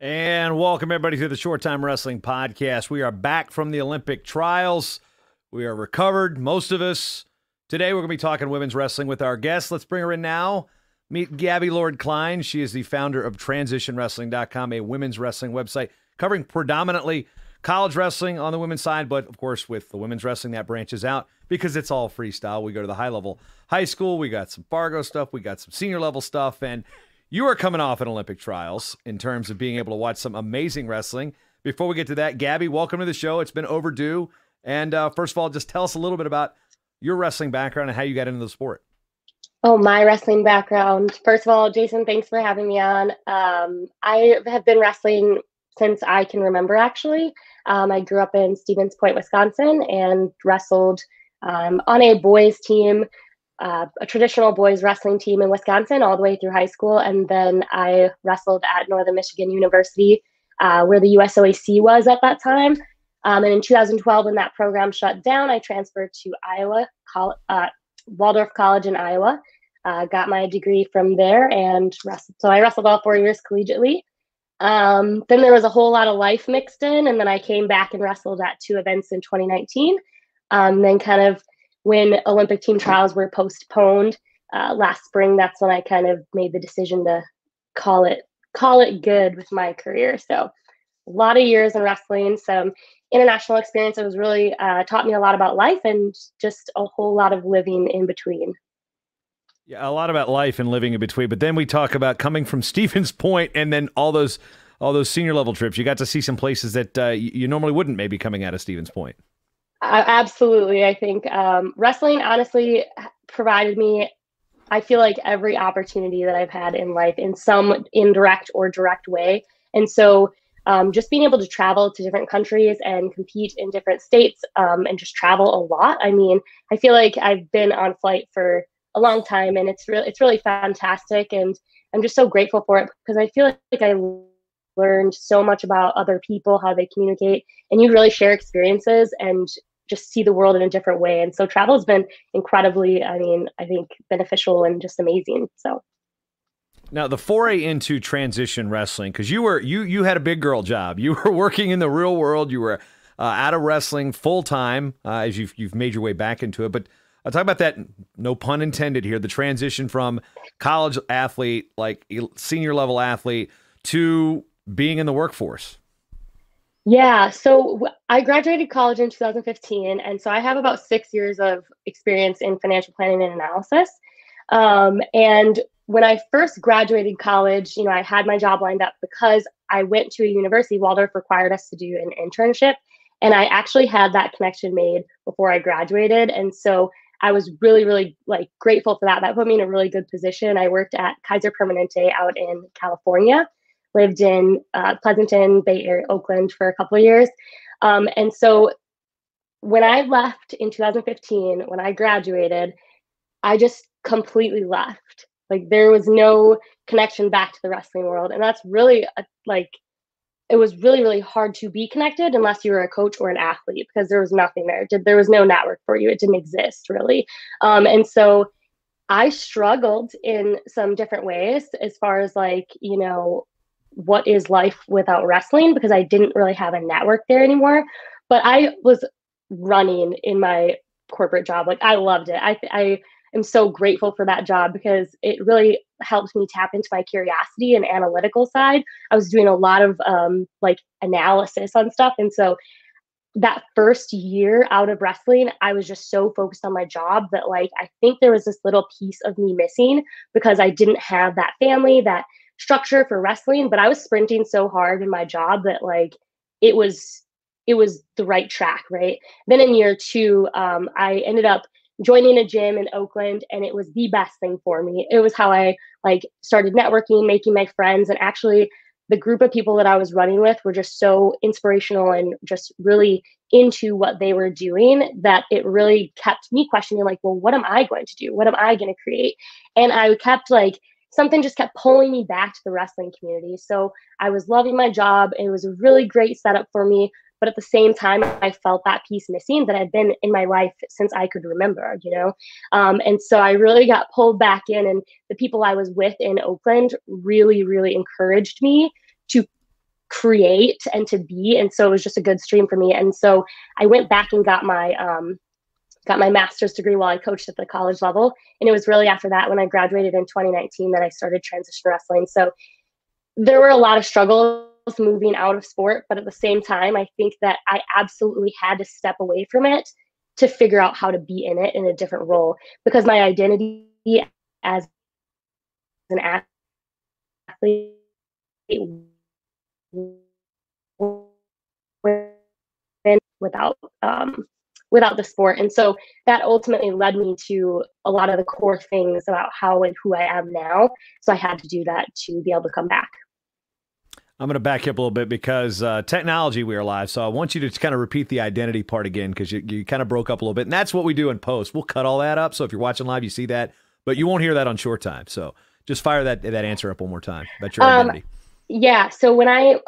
And welcome everybody to the Short Time Wrestling Podcast. We are back from the Olympic trials. We are recovered, most of us. Today we're going to be talking women's wrestling with our guest. Let's bring her in now. Meet Gabby Lord-Klein. She is the founder of TransitionWrestling.com, a women's wrestling website covering predominantly college wrestling on the women's side, but of course with the women's wrestling that branches out because it's all freestyle. We go to the high level high school. We got some Fargo stuff. We got some senior level stuff, and you are coming off an Olympic trials in terms of being able to watch some amazing wrestling. Before we get to that, Gabby, welcome to the show. It's been overdue. And first of all, just tell us a little bit about your wrestling background and how you got into the sport. Oh, my wrestling background. First of all, Jason, thanks for having me on. I have been wrestling since I can remember, actually. I grew up in Stevens Point, Wisconsin, and wrestled on a boys team, a traditional boys wrestling team in Wisconsin all the way through high school. And then I wrestled at Northern Michigan University, where the USOAC was at that time. And in 2012, when that program shut down, I transferred to Iowa, Waldorf College in Iowa, got my degree from there and wrestled. So I wrestled all 4 years collegiately. Then there was a whole lot of life mixed in, and then I came back and wrestled at 2 events in 2019. Then kind of when Olympic team trials were postponed last spring, that's when I kind of made the decision to call it good with my career. So a lot of years in wrestling, some international experience. It was really taught me a lot about life and just a whole lot of living in between. Yeah, a lot about life and living in between. But then we talk about coming from Stevens Point and then all those senior level trips. You got to see some places that you normally wouldn't, maybe coming out of Stevens Point. Absolutely. I think wrestling honestly provided me, I feel like, every opportunity that I've had in life in some indirect or direct way. And so just being able to travel to different countries and compete in different states and just travel a lot. I mean, I feel like I've been on flight for a long time, and it's really fantastic. And I'm just so grateful for it because I feel like I learned so much about other people, how they communicate, and you really share experiences and just see the world in a different way. And so travel has been incredibly, I think beneficial and just amazing. So. Now, the foray into transition wrestling, because you had a big girl job. You were working in the real world. You were out of wrestling full time as you've made your way back into it. But I'll talk about that, no pun intended here, the transition from college athlete, like senior level athlete, to being in the workforce. Yeah, so I graduated college in 2015, and so I have about 6 years of experience in financial planning and analysis. And when I first graduated college, I had my job lined up because I went to a university. Waldorf required us to do an internship, and I actually had that connection made before I graduated. And so I was really, really grateful for that. That put me in a really good position. I worked at Kaiser Permanente out in California, lived in Pleasanton, Bay Area, Oakland for a couple of years. And so when I left in 2015, when I graduated, I just completely left. There was no connection back to the wrestling world. And that's really it was really, really hard to be connected unless you were a coach or an athlete, because there was nothing there. There was no network for you. It didn't exist really. And so I struggled in some different ways as far as what is life without wrestling, because I didn't really have a network there anymore. But I was running in my corporate job. I loved it. I am so grateful for that job because it really helped me tap into my curiosity and analytical side. I was doing a lot of analysis on stuff. And so that first year out of wrestling, I was just so focused on my job that I think there was this little piece of me missing because I didn't have that family, that structure for wrestling. But I was sprinting so hard in my job that it was the right track, right? Then in year 2, I ended up joining a gym in Oakland, and it was the best thing for me. It was how I started networking, making my friends, and actually the group of people that I was running with were just so inspirational and just really into what they were doing that it really kept me questioning, well, what am I going to do? What am I going to create? And I kept something just kept pulling me back to the wrestling community. So I was loving my job. It was a really great setup for me. But at the same time, I felt that piece missing that had been in my life since I could remember, And so I really got pulled back in, and the people I was with in Oakland really, really encouraged me to create and to be. And so it was just a good stream for me. And so I went back and got my master's degree while I coached at the college level. And it was really after that, when I graduated in 2019, that I started transition wrestling. So there were a lot of struggles moving out of sport, but at the same time, I think that I absolutely had to step away from it to figure out how to be in it in a different role, because my identity as an athlete without without the sport. And so that ultimately led me to a lot of the core things about how and who I am now. So I had to do that to be able to come back. I'm going to back you up a little bit because technology, we are live. So I want you to kind of repeat the identity part again, because you kind of broke up a little bit. And that's what we do in post. We'll cut all that up. So if you're watching live, you see that, but you won't hear that on short time. So just fire that answer up one more time. That's your identity. Yeah. So when I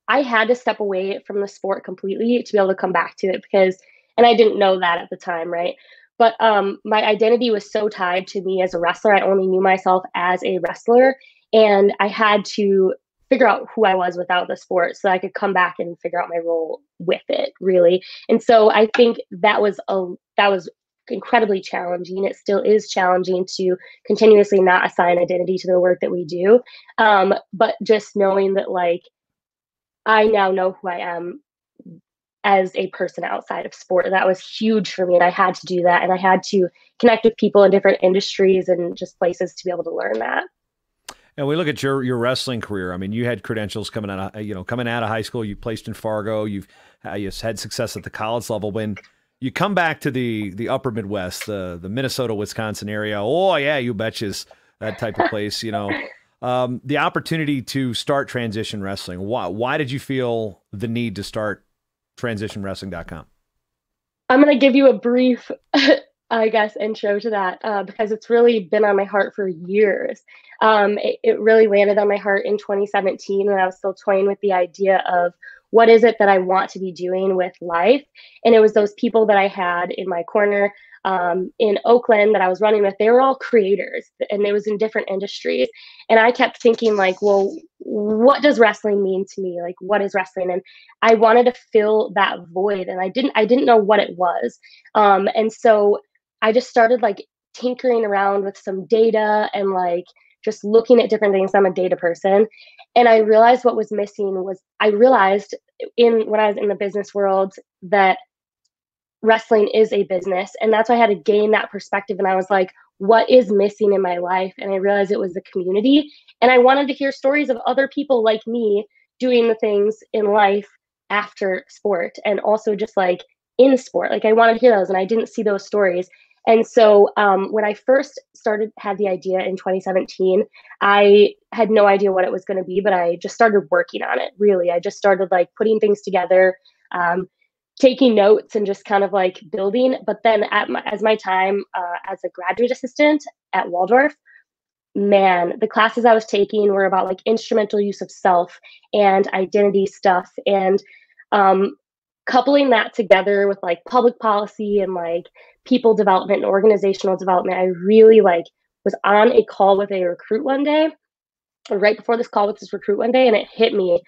had to step away from the sport completely to be able to come back to it, because, and I didn't know that at the time, right? But my identity was so tied to me as a wrestler. I only knew myself as a wrestler, and I had to figure out who I was without the sport so I could come back and figure out my role with it, really. And so I think that was incredibly challenging. It still is challenging to continuously not assign identity to the work that we do. But just knowing that, like, I now know who I am as a person outside of sport. That was huge for me. And I had to do that. And I had to connect with people in different industries and just places to be able to learn that. And we look at your wrestling career. I mean, you had credentials coming out of high school. You placed in Fargo. You've had success at the college level. When you come back to the upper Midwest, the Minnesota, Wisconsin area, oh yeah, you betches, that type of place. The opportunity to start transition wrestling. Why did you feel the need to start transitionwrestling.com? I'm going to give you a brief, I guess, intro to that because it's really been on my heart for years. It really landed on my heart in 2017 when I was still toying with the idea of what is it that I want to be doing with life. And it was those people that I had in my corner in Oakland that I was running with. They were all creators, and they was in different industries. And I kept thinking, like, well, what does wrestling mean to me? Like, what is wrestling? And I wanted to fill that void, and I didn't know what it was. And so I just started like tinkering around with some data and like just looking at different things. I'm a data person. And I realized what was missing was when I was in the business world that wrestling is a business. And that's why I had to gain that perspective. And I was like, what is missing in my life? And I realized it was the community. And I wanted to hear stories of other people like me doing the things in life after sport and also just like in sport. Like I wanted to hear those, and I didn't see those stories. And so when I first had the idea in 2017, I had no idea what it was going to be, but I just started working on it. Really, I just started like putting things together, taking notes, and just kind of like building. But then as my time as a graduate assistant at Waldorf, man, the classes I was taking were about like instrumental use of self and identity stuff, and coupling that together with like public policy and like people development and organizational development. I really like was on a call with a recruit one day, or right before this call with this recruit one day, and it hit me.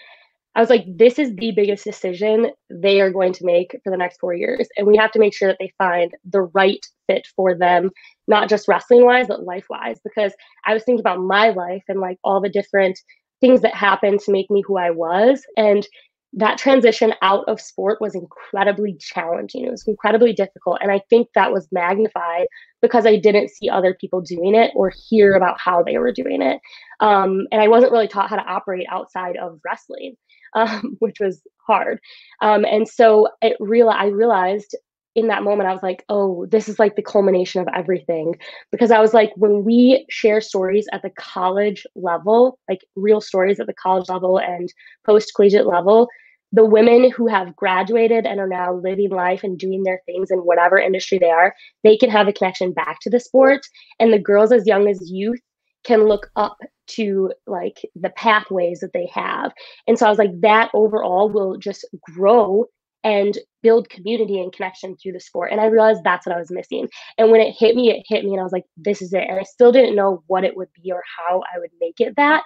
I was like, this is the biggest decision they are going to make for the next 4 years. And we have to make sure that they find the right fit for them, not just wrestling wise, but life wise. Because I was thinking about my life and like all the different things that happened to make me who I was. And that transition out of sport was incredibly challenging. It was incredibly difficult. And I think that was magnified because I didn't see other people doing it or hear about how they were doing it. And I wasn't really taught how to operate outside of wrestling, which was hard. And so I realized in that moment, I was like, oh, this is like the culmination of everything. Because I was like, when we share stories at the college level, like real stories at the college level and post-collegiate level, the women who have graduated and are now living life and doing their things in whatever industry they are, they can have a connection back to the sport. And the girls as young as youth can look up to like the pathways that they have. And so I was like, that overall will just grow and build community and connection through the sport. And I realized that's what I was missing. And when it hit me, and I was like, this is it. And I still didn't know what it would be or how I would make it that.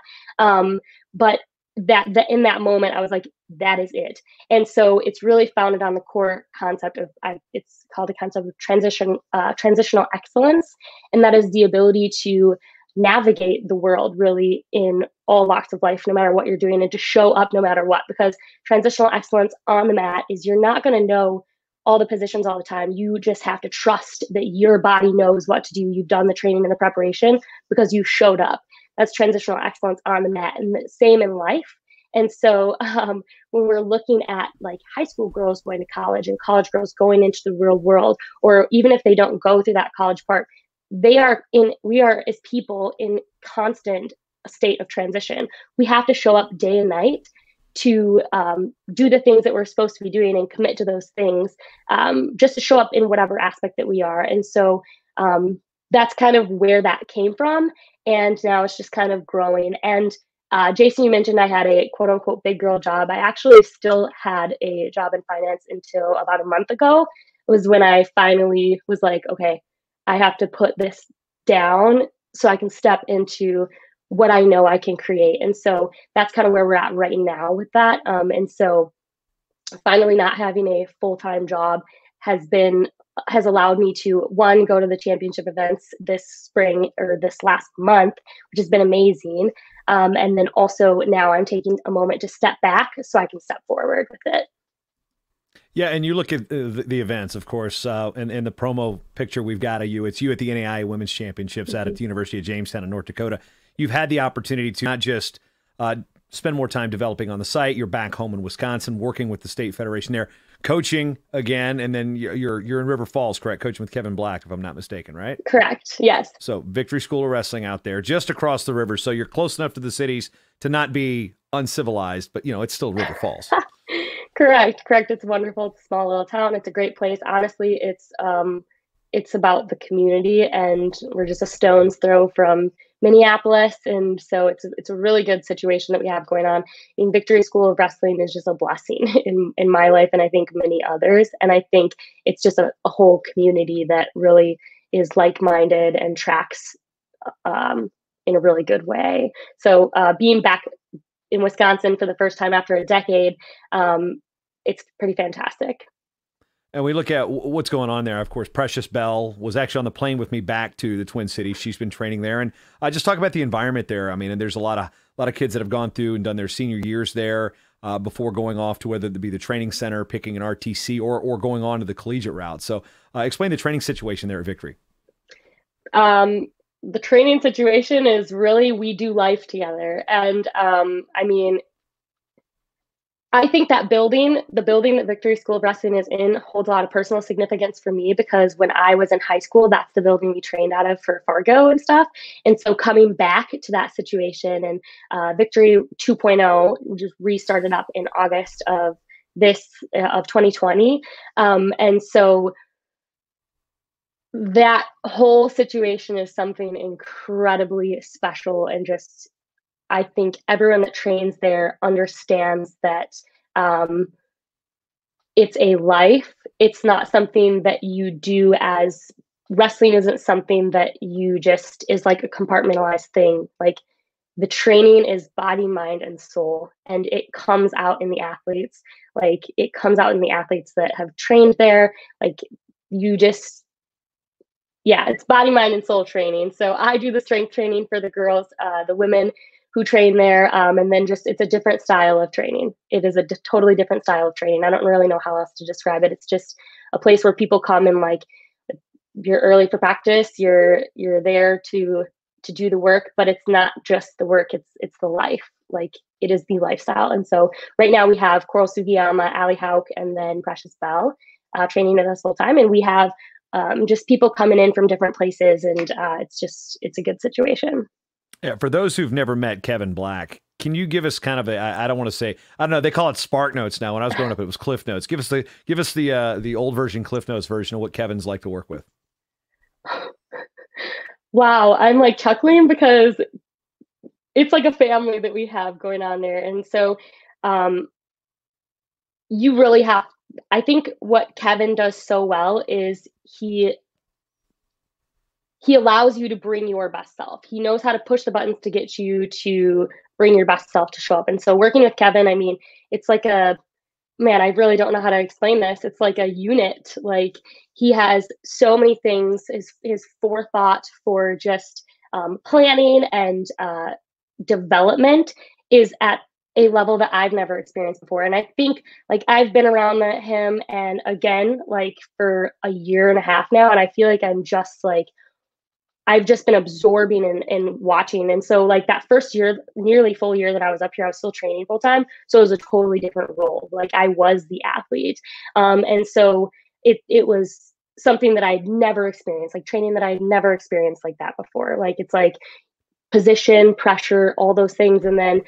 But that in that moment, I was like, that is it. And so it's really founded on the core concept of, it's called the concept of transitional excellence. And that is the ability to navigate the world really in all walks of life, no matter what you're doing, and to show up no matter what. Because transitional excellence on the mat is, you're not going to know all the positions all the time. You just have to trust that your body knows what to do. You've done the training and the preparation because you showed up. That's transitional excellence on the mat, and the same in life. And so when we're looking at like high school girls going to college and college girls going into the real world, or even if they don't go through that college part, we are as people in constant state of transition. We have to show up day and night to do the things that we're supposed to be doing and commit to those things, just to show up in whatever aspect that we are. And so that's kind of where that came from. And now it's just kind of growing. And Jason, you mentioned I had a quote unquote big girl job. I actually still had a job in finance until about a month ago. It was when I finally was like, okay, I have to put this down so I can step into what I know I can create. And so that's kind of where we're at right now with that. And so finally not having a full-time job has allowed me to, one, go to the championship events this spring, or this last month, which has been amazing. And then also now I'm taking a moment to step back so I can step forward with it. Yeah, and you look at the events, of course, and the promo picture we've got of you. It's you at the NAIA Women's Championships out at the University of Jamestown in North Dakota. You've had the opportunity to not just spend more time developing on the site. You're back home in Wisconsin, working with the state federation there, coaching again, and then you're in River Falls, correct? Coaching with Kevin Black, if I'm not mistaken, right? Correct. Yes. So Victory School of Wrestling out there, just across the river. So you're close enough to the cities to not be uncivilized, but it's still River Falls. Correct. It's wonderful. It's a small little town. It's a great place. Honestly, it's about the community, and we're just a stone's throw from Minneapolis, and so it's a really good situation that we have going on. In Victory School of Wrestling is just a blessing in my life, and I think many others. And I think it's just a whole community that really is like-minded and tracks in a really good way. So being back in Wisconsin for the first time after a decade, it's pretty fantastic. And we look at what's going on there. Of course, Precious Bell was actually on the plane with me back to the Twin Cities. She's been training there, and just talk about the environment there. I mean, and there's a lot of kids that have gone through and done their senior years there before going off to whether it be the training center, picking an RTC, or going on to the collegiate route. So, explain the training situation there at Victory. The training situation is really, we do life together, and I mean, I think that the building that Victory School of Wrestling is in, holds a lot of personal significance for me, because when I was in high school, that's the building we trained out of for Fargo and stuff. And so coming back to that situation, and Victory 2.0 just restarted up in August of 2020. And so that whole situation is something incredibly special, and just, I think everyone that trains there understands that it's a life. It's not something that you do as wrestling isn't something that you just is like a compartmentalized thing. Like, the training is body, mind, and soul, and it comes out in the athletes. Like, it comes out in the athletes that have trained there. Like, it's body, mind, and soul training. So I do the strength training for the girls, the women who train there. And then it's a different style of training. It is a totally different style of training. I don't really know how else to describe it. It's just a place where people come and, like, you're early for practice. You're there to do the work, but it's not just the work. It's the life. Like, it is the lifestyle. And so right now we have Coral Sugiyama, Ali Hauk, and then Precious Bell training with us full time. And we have just people coming in from different places, and it's a good situation. Yeah, for those who've never met Kevin Black, can you give us kind of I don't want to say, I don't know, they call it Spark Notes now. When I was growing up, it was Cliff Notes. Give us the old version, Cliff Notes version of what Kevin's like to work with. Wow, I'm like chuckling because it's like a family that we have going on there. And so you really have, I think what Kevin does so well is he he allows you to bring your best self. He knows how to push the buttons to get you to bring your best self to show up. And so working with Kevin, I mean, it's like man, I really don't know how to explain this. It's like a unit. Like he has so many things, his forethought for just planning and development is at a level that I've never experienced before. And I think like I've been around him and again, like for a year and a half now. And I feel like I'm just like, I've just been absorbing and watching. And so like that first year, nearly full year that I was up here, I was still training full time. So it was a totally different role. Like I was the athlete. And so it was something that I'd never experienced, like training that I'd never experienced like that before. Like it's like position, pressure, all those things. And then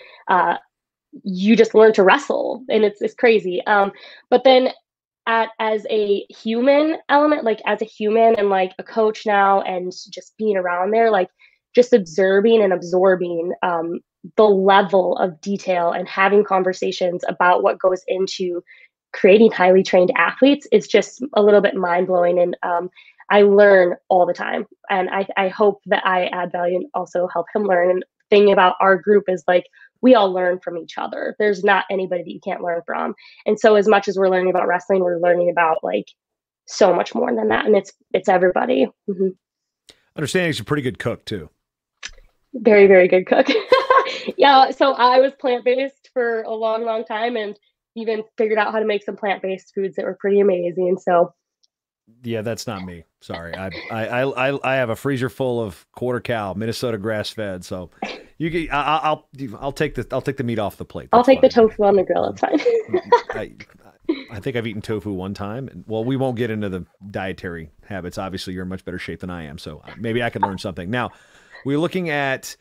you just learn to wrestle and it's crazy. But then as a human element, like as a human and like a coach now and just being around there, like just observing and absorbing the level of detail and having conversations about what goes into creating highly trained athletes is just a little bit mind blowing. And I learn all the time. And I hope that I add value and also help him learn. And the thing about our group is like, we all learn from each other. There's not anybody that you can't learn from. And so as much as we're learning about wrestling, we're learning about like so much more than that. And it's everybody. Mm-hmm. Understanding he's a pretty good cook too. Very, very good cook. Yeah. So I was plant-based for a long, long time and even figured out how to make some plant-based foods that were pretty amazing. So yeah, that's not me. Sorry. I have a freezer full of quarter cow, Minnesota grass fed. So I'll take the meat off the plate. I'll take the tofu on the grill. It's fine. I think I've eaten tofu one time. Well, we won't get into the dietary habits. Obviously, you're in much better shape than I am. So maybe I could learn something. Now, we're looking at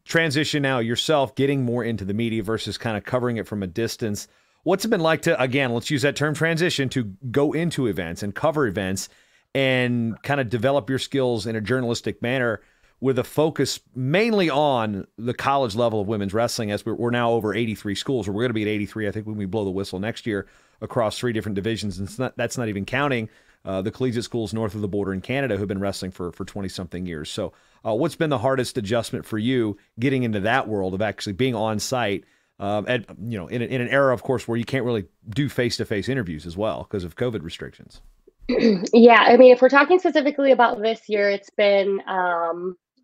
transition now, yourself getting more into the media versus kind of covering it from a distance. What's it been like to, again, let's use that term transition, to go into events and cover events and kind of develop your skills in a journalistic manner with a focus mainly on the college level of women's wrestling, as we're now over 83 schools, or we're going to be at 83, I think, when we blow the whistle next year across 3 different divisions. And that's not even counting the collegiate schools north of the border in Canada who've been wrestling for 20-something years. So what's been the hardest adjustment for you getting into that world of actually being on site? In an era, of course, where you can't really do face-to-face interviews as well because of COVID restrictions. Yeah, I mean, if we're talking specifically about this year, it's been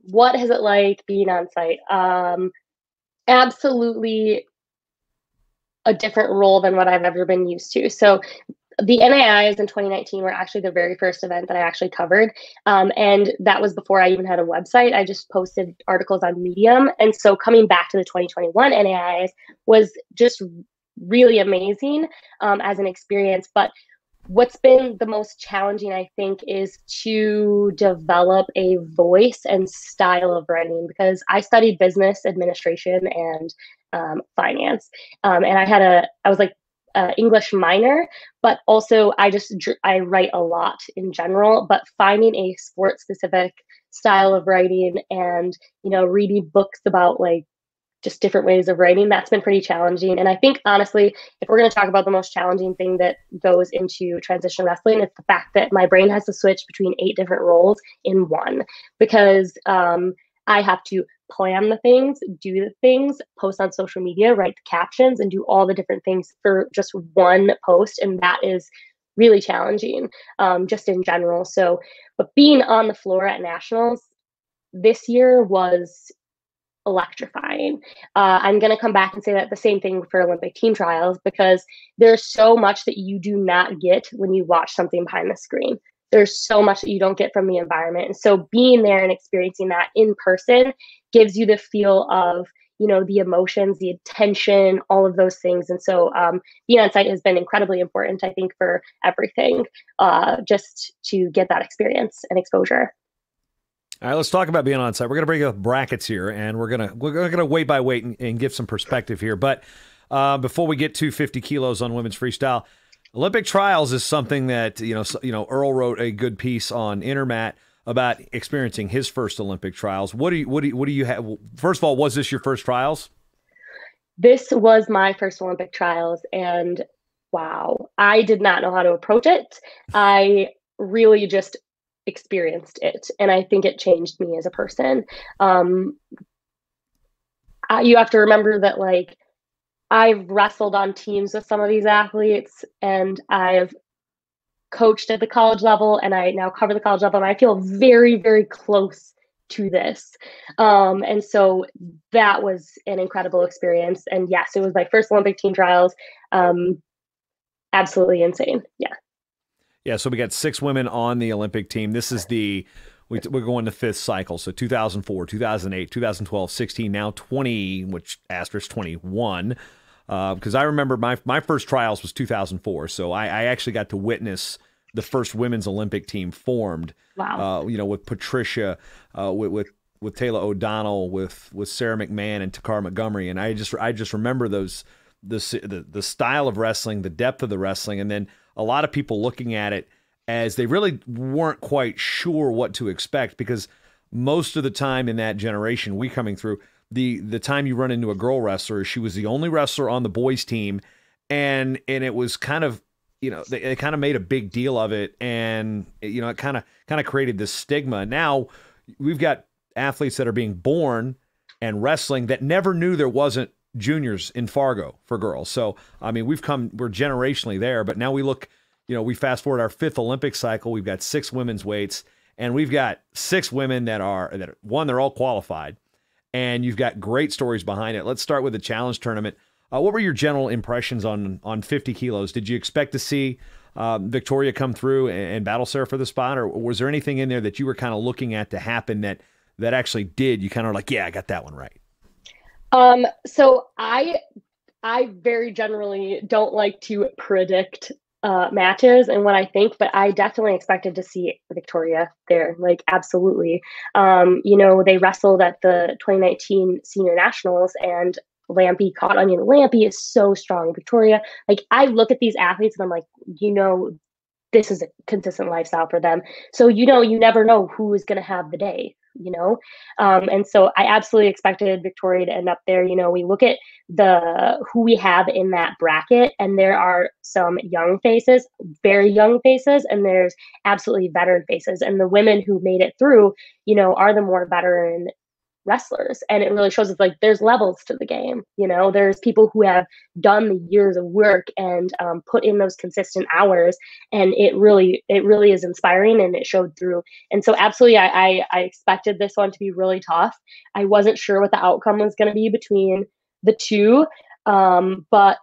what is it like being on site? Absolutely a different role than what I've ever been used to. So the NAIs in 2019 were actually the very first event that I actually covered. And that was before I even had a website. I just posted articles on Medium. And so coming back to the 2021 NAIs was just really amazing as an experience. But what's been the most challenging, I think, is to develop a voice and style of writing, because I studied business administration and finance. And I was like, English minor, but also I write a lot in general, but finding a sport specific style of writing and, reading books about like just different ways of writing, that's been pretty challenging. And I think honestly, if we're going to talk about the most challenging thing that goes into transition wrestling, it's the fact that my brain has to switch between 8 different roles in one, because I have to plan the things, do the things, post on social media, write the captions, and do all the different things for just one post. And that is really challenging, just in general. So, but being on the floor at nationals this year was electrifying. I'm going to come back and say that the same thing for Olympic team trials, because there's so much that you do not get when you watch something behind the screen. There's so much that you don't get from the environment. And so being there and experiencing that in person gives you the feel of, the emotions, the attention, all of those things. And so being on site has been incredibly important, I think, for everything, just to get that experience and exposure. All right, let's talk about being on site. We're going to bring up brackets here, and we're gonna weight by weight and give some perspective here. But before we get to 50 kilos on women's freestyle, Olympic trials is something that Earl wrote a good piece on Intermat about experiencing his first Olympic trials. What do you have? First of all, was this your first trials? This was my first Olympic trials, and wow, I did not know how to approach it. I really just experienced it, and I think it changed me as a person. You have to remember that, like, I've wrestled on teams with some of these athletes, and I've coached at the college level, and I now cover the college level, and I feel very, very close to this. And so that was an incredible experience. And yes, it was my first Olympic team trials. Absolutely insane. Yeah. Yeah. So we got 6 women on the Olympic team. This is we're going to 5th cycle. So 2004, 2008, 2012, 16, now 20, which asterisk 21. Because I remember my first trials was 2004. So I actually got to witness the first women's Olympic team formed. Wow. With Tricia, with Taylor O'Donnell, with Sarah McMahon and Takara Montgomery. And I just remember the style of wrestling, the depth of the wrestling, and then a lot of people looking at it as they really weren't quite sure what to expect, because most of the time in that generation, we coming through, the time you run into a girl wrestler, she was the only wrestler on the boys team, and it was kind of, they kind of made a big deal of it, and it kind of created this stigma. Now we've got athletes that are being born and wrestling that never knew there wasn't juniors in Fargo for girls. So I mean, we're generationally there, but now we look, we fast forward our 5th Olympic cycle, we've got 6 women's weights, and we've got 6 women that are they're all qualified, and you've got great stories behind it. Let's start with the challenge tournament. What were your general impressions on 50 kilos? Did you expect to see Victoria come through and battle Sarah for the spot, or was there anything in there that you were kind of looking at to happen that actually did? You kind of like, yeah, I got that one right. So I very generally don't like to predict matches and what I think, but I definitely expected to see Victoria there. Like, absolutely. They wrestled at the 2019 Senior Nationals, and Lampy caught. I mean, Lampy is so strong. Victoria, like, I look at these athletes and I'm like, this is a consistent lifestyle for them. So, you never know who is going to have the day, and so I absolutely expected Victoria to end up there. We look at who we have in that bracket, and there are some young faces, very young faces, and there's absolutely veteran faces. And the women who made it through, are the more veteran wrestlers. And it really shows us, like, there's levels to the game. There's people who have done the years of work and put in those consistent hours, and it really is inspiring, and it showed through. And so absolutely, I expected this one to be really tough. I wasn't sure what the outcome was going to be between the two, but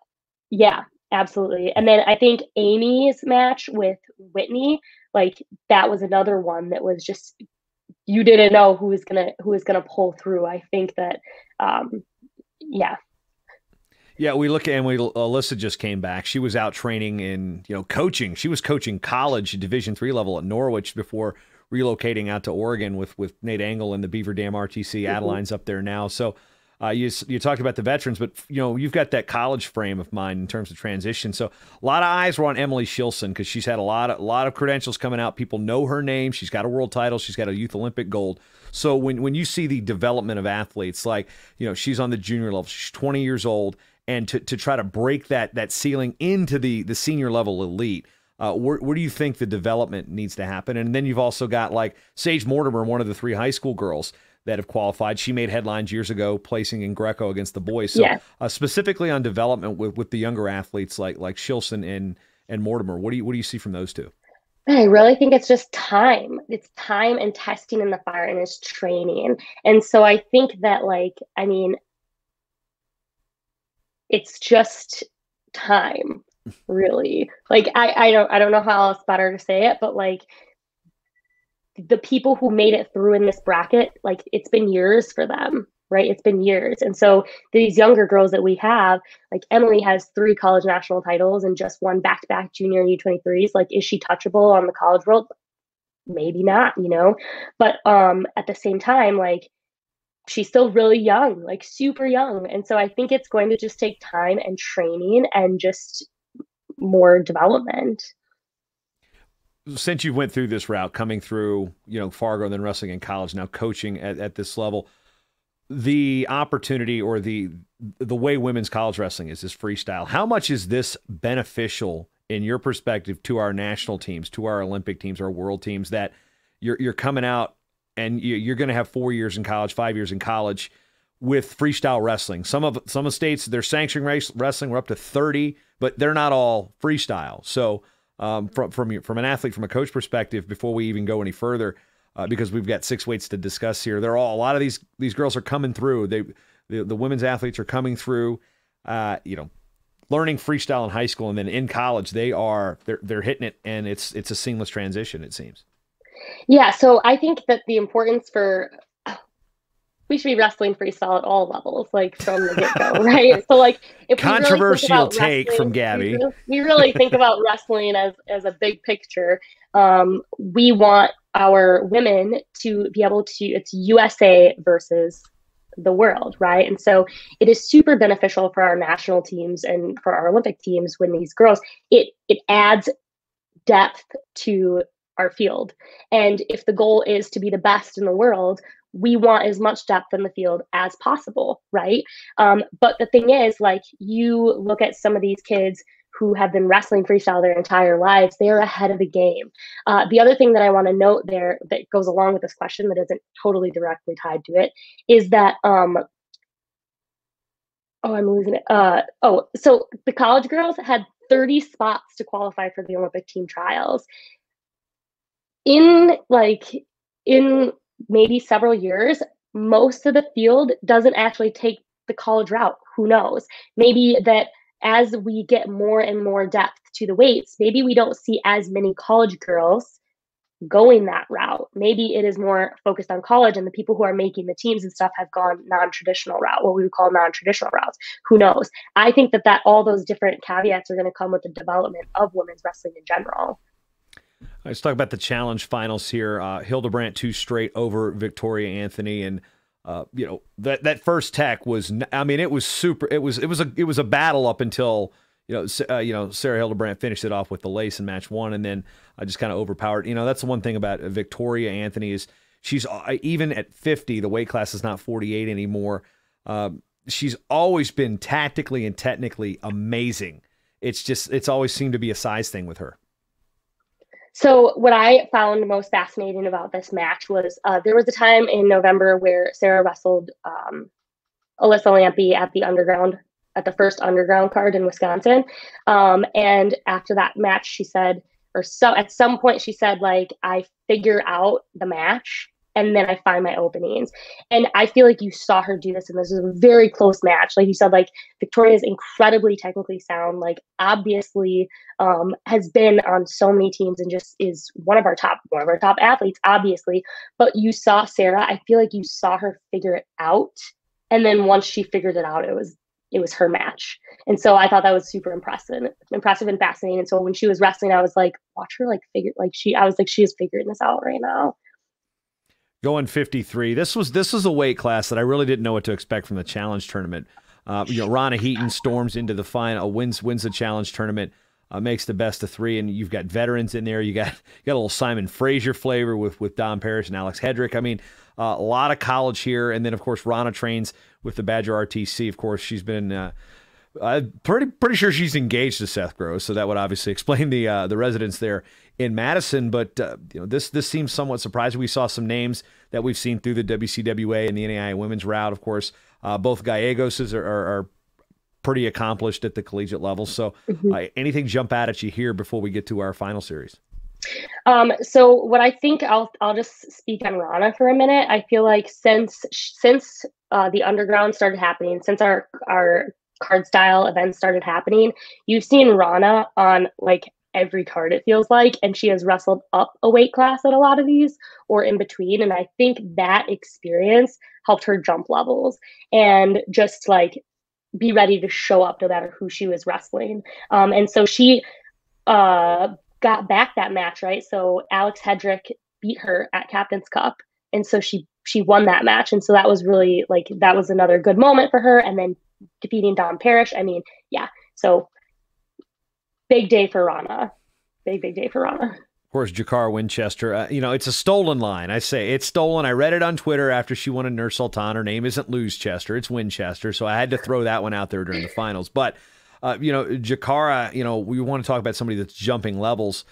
yeah, absolutely. And then I think Amy's match with Whitney, like, that was another one that was just, you didn't know who was gonna pull through. I think that, yeah. Yeah, Alyssa just came back. She was out training and coaching. She was coaching college Division III level at Norwich before relocating out to Oregon with Nate Angle and the Beaver Dam RTC. Mm-hmm. Adeline's up there now. So you talked about the veterans, but you've got that college frame of mind in terms of transition. So a lot of eyes were on Emily Shilson because she's had a lot of credentials coming out. People know her name. She's got a world title. She's got a youth Olympic gold. So when you see the development of athletes, like she's on the junior level, she's 20 years old, and to try to break that ceiling into the senior level elite. Where do you think the development needs to happen? And then you've also got like Sage Mortimer, one of the 3 high school girls that have qualified. She made headlines years ago, placing in Greco against the boys. So yeah. Specifically on development with the younger athletes like Shilson and Mortimer, what do you see from those two? I really think it's just time. It's time and testing in the fire, and it's training. And so I think that, like, I mean, it's just time, really. Like, I don't know how else better to say it, but like, the people who made it through in this bracket, like, it's been years for them, right? It's been years. And so these younger girls that we have, like, Emily has 3 college national titles and just 1 back-to-back junior U23s. Like, is she touchable on the college world? Maybe not, but at the same time, like, she's still really young, like super young. And so I think it's going to just take time and training and just more development. Since you went through this route, coming through, Fargo, and then wrestling in college, now coaching at this level, the opportunity or the way women's college wrestling is freestyle. How much is this beneficial in your perspective to our national teams, to our Olympic teams, our world teams, that you're coming out and you're going to have 4 years in college, 5 years in college with freestyle wrestling. Some of states, they're sanctioning wrestling. We're up to 30, but they're not all freestyle. So from an athlete, from a coach perspective, before we even go any further, because we've got 6 weights to discuss here, a lot of these girls are coming through. The women's athletes are coming through, learning freestyle in high school, and then in college they're hitting it, and it's a seamless transition, it seems. Yeah, so I think that the importance we should be wrestling freestyle at all levels, like from the get-go, right? So like if controversial take from Gabby. We really think about wrestling as a big picture. We want our women to be able to, it's USA versus the world, right? And so it is super beneficial for our national teams and for our Olympic teams when these girls, it adds depth to our field. And if the goal is to be the best in the world, we want as much depth in the field as possible, right? But the thing is, like, you look at some of these kids who have been wrestling freestyle their entire lives, they are ahead of the game. The other thing that I want to note there that goes along with this question that isn't totally directly tied to it is that, I'm losing it. So the college girls had 30 spots to qualify for the Olympic team trials. In maybe several years, most of the field doesn't actually take the college route. Who knows? Maybe that as we get more and more depth to the weights, maybe we don't see as many college girls going that route. Maybe it is more focused on college, and the people who are making the teams and stuff have gone non-traditional route, what we would call non-traditional routes. Who knows? I think that all those different caveats are going to come with the development of women's wrestling in general. Let's talk about the challenge finals here. Hildebrandt 2 straight over Victoria Anthony, and that first tech was, I mean, it was super. It was a battle up until Sarah Hildebrandt finished it off with the lace in match 1, and then just kind of overpowered. That's the one thing about Victoria Anthony is she's even at 50, the weight class is not 48 anymore. She's always been tactically and technically amazing. It's always seemed to be a size thing with her. So what I found most fascinating about this match was there was a time in November where Sarah wrestled Alyssa Lampe at the first underground card in Wisconsin. And after that match, she said, at some point she said, like, I figure out the match and then I find my openings. And I feel like you saw her do this, and this is a very close match. Like you said, like, Victoria's incredibly technically sound, like, obviously has been on so many teams and just is one of our top athletes, obviously. But you saw Sarah, I feel like you saw her figure it out. And then once she figured it out, it was her match. And so I thought that was super impressive and fascinating. And so when she was wrestling, I was like, watch her, like, she is figuring this out right now. Going 53. This was a weight class that I really didn't know what to expect from the challenge tournament. Rana Heaton storms into the final, wins the challenge tournament, makes the best of 3, and you've got veterans in there. You got a little Simon Fraser flavor with Don Parrish and Alex Hedrick. I mean, a lot of college here, and then of course Rana trains with the Badger RTC. Of course, she's been pretty sure she's engaged to Seth Gross, so that would obviously explain the residence there in Madison. But this seems somewhat surprising. We saw some names that we've seen through the WCWA and the NAIA women's route. Of course, both Gallegos are pretty accomplished at the collegiate level. So anything jump out at you here before we get to our final series? So what I think, I'll just speak on Rana for a minute. I feel like since the underground started happening, since our card style events started happening, you've seen Rana on like every card, it feels like, and she has wrestled up a weight class at a lot of these or in between. And I think that experience helped her jump levels and just like be ready to show up no matter who she was wrestling. And so she got back that match, right? So Alex Hedrick beat her at Captain's Cup. And so she won that match. And so that was really like, that was another good moment for her. And then defeating Don Parrish. I mean, yeah. So big day for Rana. Big day for Rana. Of course, Jakar Winchester. It's a stolen line. I say it's stolen. I read it on Twitter after she won a Nur Sultan. Her name isn't Lose Chester. It's Winchester. So I had to throw that one out there during the finals. But, Jakara, we want to talk about somebody that's jumping levels.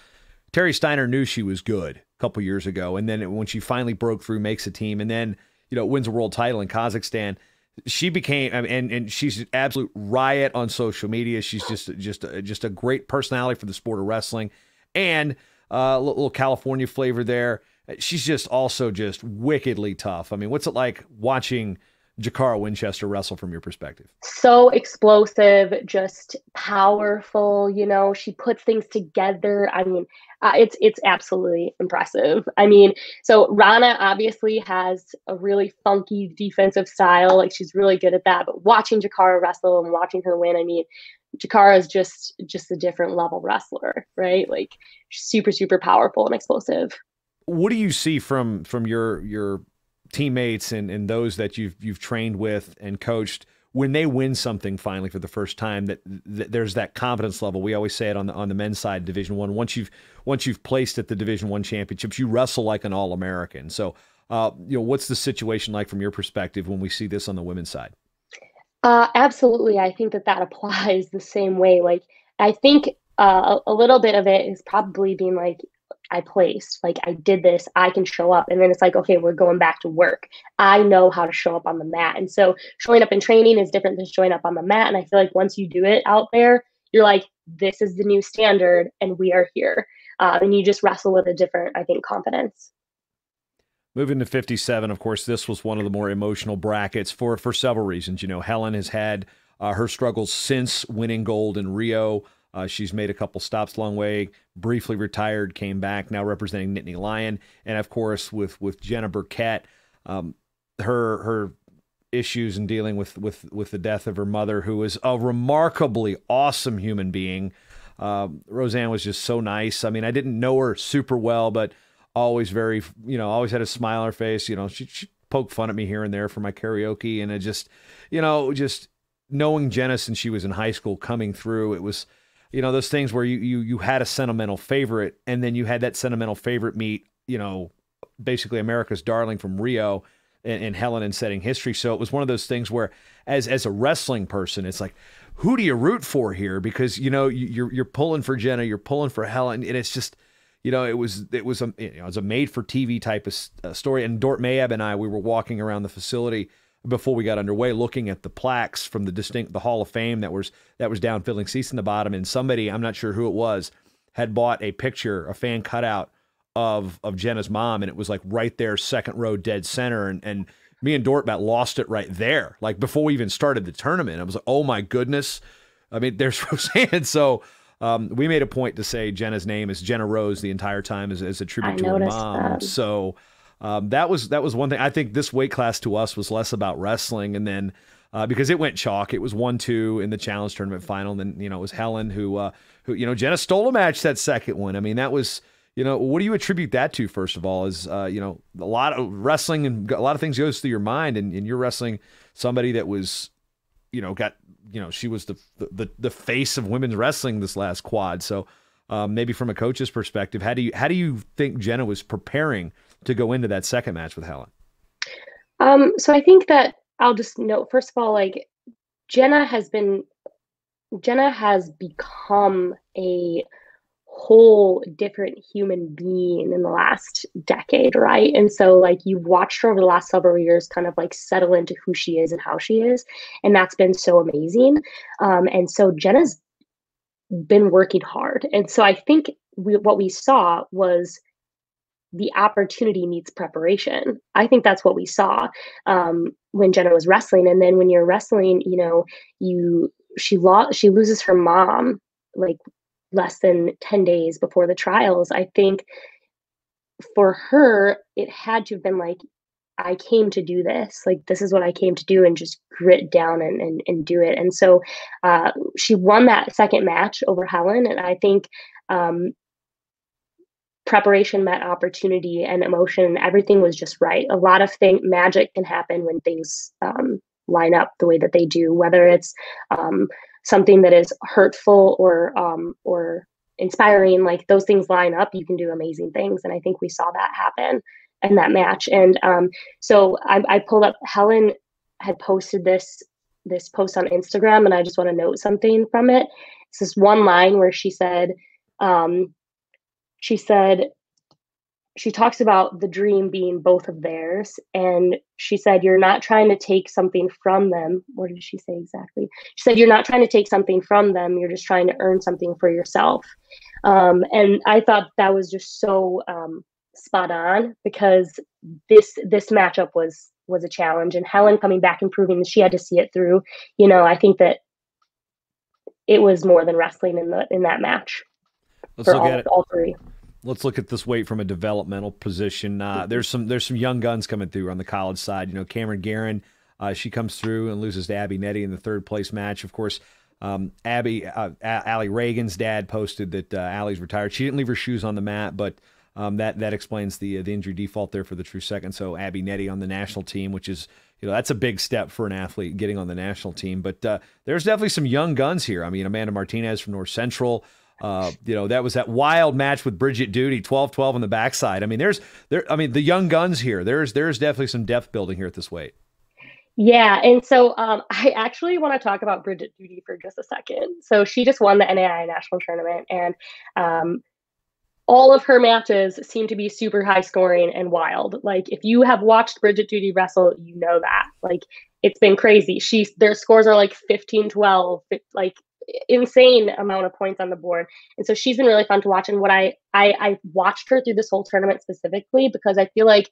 Terry Steiner knew she was good couple years ago. And then when she finally broke through, makes a team, and then, wins a world title in Kazakhstan, she became, and she's an absolute riot on social media. She's just a great personality for the sport of wrestling, and a little California flavor there. She's just also just wickedly tough. I mean, what's it like watching Jakara Winchester wrestle from your perspective? So explosive, just powerful. She puts things together. I mean, it's absolutely impressive. I mean, so Rana obviously has a really funky defensive style. Like, she's really good at that. But watching Jakara wrestle and watching her win, I mean, Jakara is just a different level wrestler, right? Like, super, super powerful and explosive. What do you see from your teammates and those that you've trained with and coached when they win something finally for the first time, that there's that confidence level? We always say it on the men's side, Division I. Once you've placed at the Division I championships, you wrestle like an All-American. So, what's the situation like from your perspective when we see this on the women's side? Absolutely. I think that applies the same way. Like, I think a little bit of it is probably being like, I placed, like, I did this, I can show up. And then it's like, okay, we're going back to work. I know how to show up on the mat. And so showing up in training is different than showing up on the mat. And I feel like once you do it out there, you're like, this is the new standard and we are here. And you just wrestle with a different, I think, confidence. Moving to 57, of course, this was one of the more emotional brackets for several reasons. Helen has had her struggles since winning gold in Rio. She's made a couple stops along the way, briefly retired, came back, now representing Nittany Lion. And, of course, with Jenna Burkett, her issues in dealing with the death of her mother, who was a remarkably awesome human being. Roseanne was just so nice. I mean, I didn't know her super well, but always very, always had a smile on her face. She poked fun at me here and there for my karaoke. And it just, just knowing Jenna since she was in high school coming through, it was, those things where you had a sentimental favorite, and then you had that sentimental favorite meet, basically America's darling from Rio and Helen, and setting history. So it was one of those things where as a wrestling person, it's like, who do you root for here? Because, you're pulling for Jenna, you're pulling for Helen, and it's just, it was a made for TV type of story. And Dort Mayab and we were walking around the facility before we got underway, looking at the plaques from the Hall of Fame that was down, filling seats in the bottom. And somebody, I'm not sure who it was, had bought a picture, a fan cutout of Jenna's mom. And it was like right there, second row, dead center. And me and Dort about lost it right there. Like, before we even started the tournament, I was like, oh my goodness. I mean, there's Roseanne. So we made a point to say Jenna's name is Jenna Rose the entire time as a tribute to her mom. That. So that was one thing. I think this weight class to us was less about wrestling, and then because it went chalk, it was 1-2 in the challenge tournament final. And then it was Helen who Jenna stole a match that second one. I mean, that was, what do you attribute that to? First of all, is a lot of wrestling and a lot of things goes through your mind, and you're wrestling somebody that was she was the face of women's wrestling this last quad. So maybe from a coach's perspective, how do you think Jenna was preparing to go into that second match with Helen? So I think that I'll just note, first of all, like, Jenna has become a whole different human being in the last decade, right? And so, like, you've watched her over the last several years kind of like settle into who she is and how she is, and that's been so amazing. And so Jenna's been working hard, and so I think what we saw was the opportunity meets preparation. I think that's what we saw when Jenna was wrestling. And then when you're wrestling, she loses her mom like less than 10 days before the trials. I think for her, it had to have been like, I came to do this. Like, this is what I came to do, and just grit down and do it. And so she won that second match over Helen. And I think preparation met opportunity, and emotion, everything was just right. A lot of magic can happen when things line up the way that they do, whether it's something that is hurtful or inspiring. Like, those things line up, you can do amazing things. And I think we saw that happen in that match. And so I pulled up, Helen had posted this post on Instagram, and I just want to note something from it. It's this one line where she said, she talks about the dream being both of theirs. And she said, you're not trying to take something from them. What did she say exactly? She said, you're not trying to take something from them. You're just trying to earn something for yourself. And I thought that was just so spot on, because this matchup was a challenge, and Helen coming back and proving that she had to see it through. I think that it was more than wrestling in that match. Let's look at it. All three. Let's look at this weight from a developmental position. There's some young guns coming through on the college side. Cameron Guerin, she comes through and loses to Abby Nettie in the third place match. Of course, Allie Reagan's dad posted that Allie's retired. She didn't leave her shoes on the mat, but that explains the injury default there for the true second. So Abby Nettie on the national team, which is that's a big step for an athlete getting on the national team. But there's definitely some young guns here. I mean, Amanda Martinez from North Central. That was that wild match with Bridget Duty, 12-12 on the backside. I mean, the young guns here. There's definitely some depth building here at this weight. Yeah, and so I actually want to talk about Bridget Duty for just a second. So she just won the NAI national tournament, and all of her matches seem to be super high scoring and wild. Like, if you have watched Bridget Duty wrestle, you know that. Like, it's been crazy. Their scores are like 15-12, like insane amount of points on the board. And so she's been really fun to watch. And what I watched her through this whole tournament specifically because I feel like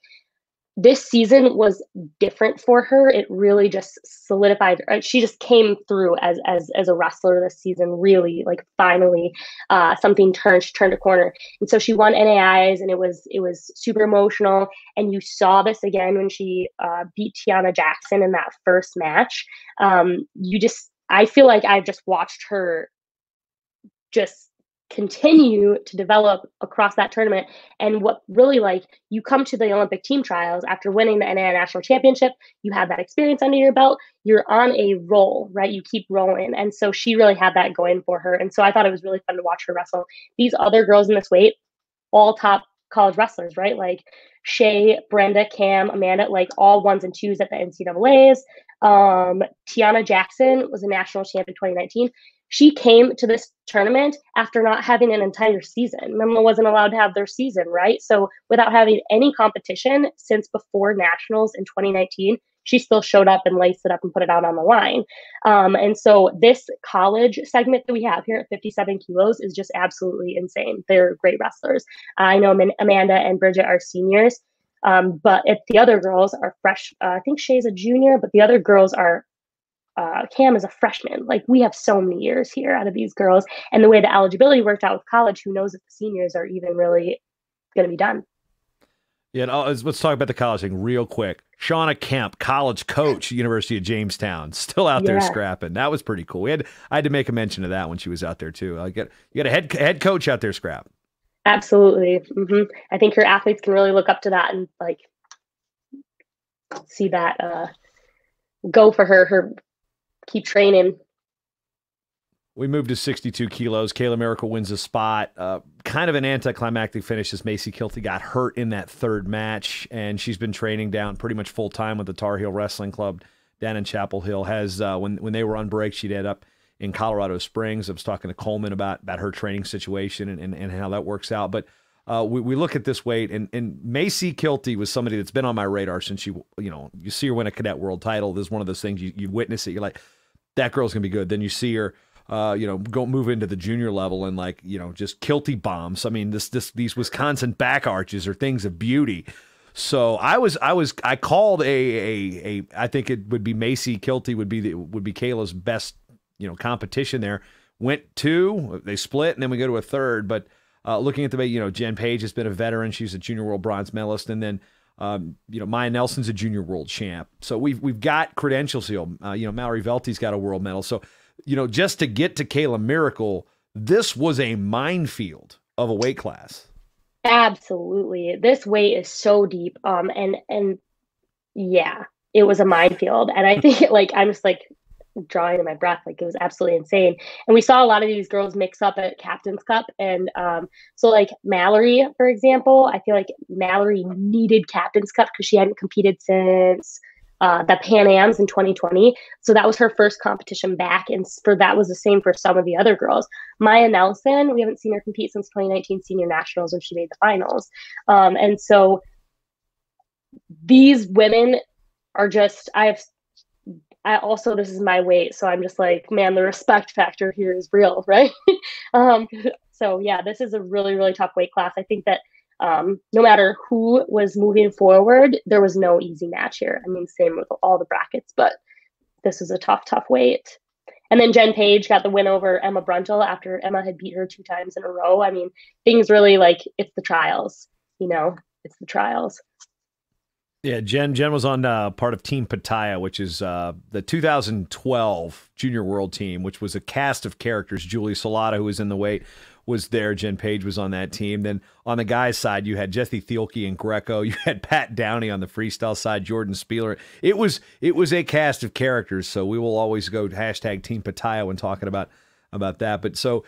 this season was different for her. It really just solidified. She just came through as a wrestler this season. Really, like, finally, something turned. She turned a corner, and so she won NAIs, and it was super emotional. And you saw this again when she beat Tiana Jackson in that first match. I feel like I've just watched her just continue to develop across that tournament. And what really, like, you come to the Olympic team trials after winning the NAI national championship, you have that experience under your belt, you're on a roll, right? You keep rolling. And so she really had that going for her. And so I thought it was really fun to watch her wrestle. These other girls in this weight, all top college wrestlers, right? Like Shay, Brenda, Cam, Amanda, like all 1s and 2s at the NCAAs. Tiana Jackson was a national champ in 2019. She came to this tournament after not having an entire season. Mensah wasn't allowed to have their season, right? So without having any competition since before nationals in 2019, she still showed up and laced it up and put it out on the line. And so this college segment that we have here at 57 kilos is just absolutely insane. They're great wrestlers. I know Amanda and Bridget are seniors, but if the other girls are fresh, I think Shay's a junior, but the other girls are Cam is a freshman. Like, we have so many years here out of these girls, and the way the eligibility worked out with college, who knows if the seniors are even really going to be done. Yeah, and let's talk about the college thing real quick. Shauna Kemp, college coach, University of Jamestown, still out there scrapping. That was pretty cool. I had to make a mention of that when she was out there too. You got a head coach out there scrap. Absolutely. Mm-hmm. I think her athletes can really look up to that and like see that go for her. Keep training. We moved to 62 kilos. Kayla Miracle wins a spot. Kind of an anticlimactic finish as Macy Kilty got hurt in that third match, and she's been training down pretty much full time with the Tar Heel Wrestling Club down in Chapel Hill. Has when they were on break, she'd end up in Colorado Springs. I was talking to Coleman about her training situation and how that works out. But we look at this weight, and Macy Kilty was somebody that's been on my radar since you see her win a cadet world title. This is one of those things you witness it. You're like, that girl's gonna be good. Then you see her, go move into the junior level and just Kilty bombs. I mean, these Wisconsin back arches are things of beauty. So I called I think it would be Macy Kilty would be Kayla's best competition there. Went 2, they split, and then we go to a third. But looking at the way Jen Page has been a veteran, she's a junior world bronze medalist, and then Maya Nelson's a junior world champ. So we've got credentials here. Mallory Velte's got a world medal. So just to get to Kayla Miracle, this was a minefield of a weight class. Absolutely, this weight is so deep. And yeah, it was a minefield, and I think I'm just drawing in my breath. It was absolutely insane. And we saw a lot of these girls mix up at Captain's Cup. And so Mallory, for example, I feel like Mallory needed Captain's Cup because she hadn't competed since the Pan Ams in 2020. So that was her first competition back. And for that was the same for some of the other girls. Maya Nelson, we haven't seen her compete since 2019 Senior Nationals when she made the finals. And so these women are just, I also, this is my weight. So I'm just like, man, the respect factor here is real, right? So yeah, this is a really, really tough weight class. I think that no matter who was moving forward, there was no easy match here. I mean, same with all the brackets, but this is a tough, tough weight. And then Jen Page got the win over Emma Bruntel after Emma had beat her 2 times in a row. I mean, things really like, it's the trials, it's the trials. Yeah, Jen was on part of Team Pattaya, which is the 2012 Junior World Team, which was a cast of characters. Julie Salata, who was in the weight, was there. Jen Page was on that team. Then on the guys' side, you had Jesse Thielke and Greco. You had Pat Downey on the freestyle side, Jordan Spieler. It was a cast of characters, so we will always go hashtag Team Pattaya when talking about that. But so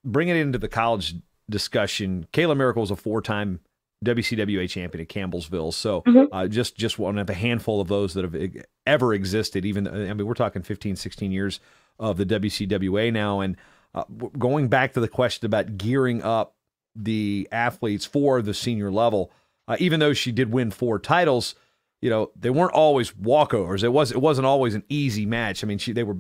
bring it into the college discussion. Kayla Miracle was a 4-time WCWA champion at Campbellsville. So just one of a handful of those that have ever existed. Even, I mean, we're talking 15, 16 years of the WCWA now. And going back to the question about gearing up the athletes for the senior level, even though she did win 4 titles, they weren't always walkovers. It wasn't always an easy match. I mean, they were,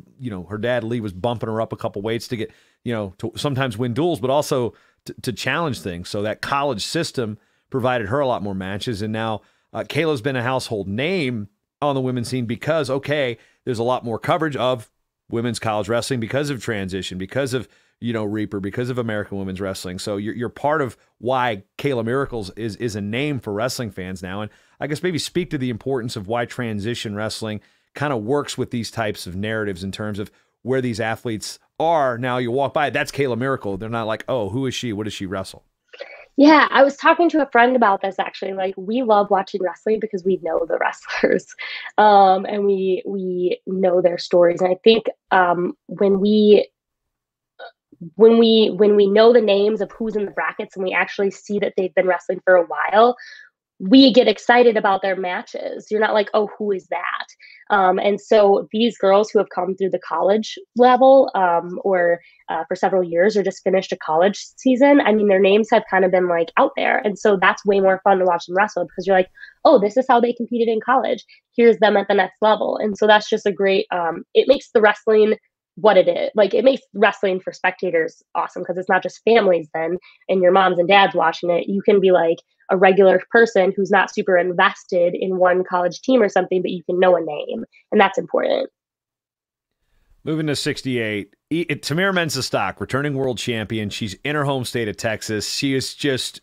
her dad Lee was bumping her up a couple weights to get, to sometimes win duels, but also to challenge things. So that college system provided her a lot more matches. And now Kayla's been a household name on the women's scene because, there's a lot more coverage of women's college wrestling because of transition, because of, Reaper, because of American Women's Wrestling. So you're part of why Kayla Miracles is a name for wrestling fans now. And I guess maybe speak to the importance of why transition wrestling kind of works with these types of narratives in terms of where these athletes are. Now you walk by, that's Kayla Miracle. They're not like, oh, who is she? What does she wrestle? Yeah, I was talking to a friend about this actually. Like, we love watching wrestling because we know the wrestlers, and we know their stories. And I think when we know the names of who's in the brackets and we actually see that they've been wrestling for a while, we get excited about their matches. You're not like, oh, who is that? And so these girls who have come through the college level or for several years or just finished a college season, I mean, their names have kind of been like out there. And so that's way more fun to watch them wrestle because you're like, oh, this is how they competed in college. Here's them at the next level. And so that's just a great, it makes the wrestling what it is. Like, it makes wrestling for spectators awesome because it's not just families then and your moms and dads watching it. You can be like a regular person who's not super invested in one college team or something, but you can know a name, and that's important. Moving to 68, Tamira Mensah, returning world champion. She's in her home state of Texas. She is just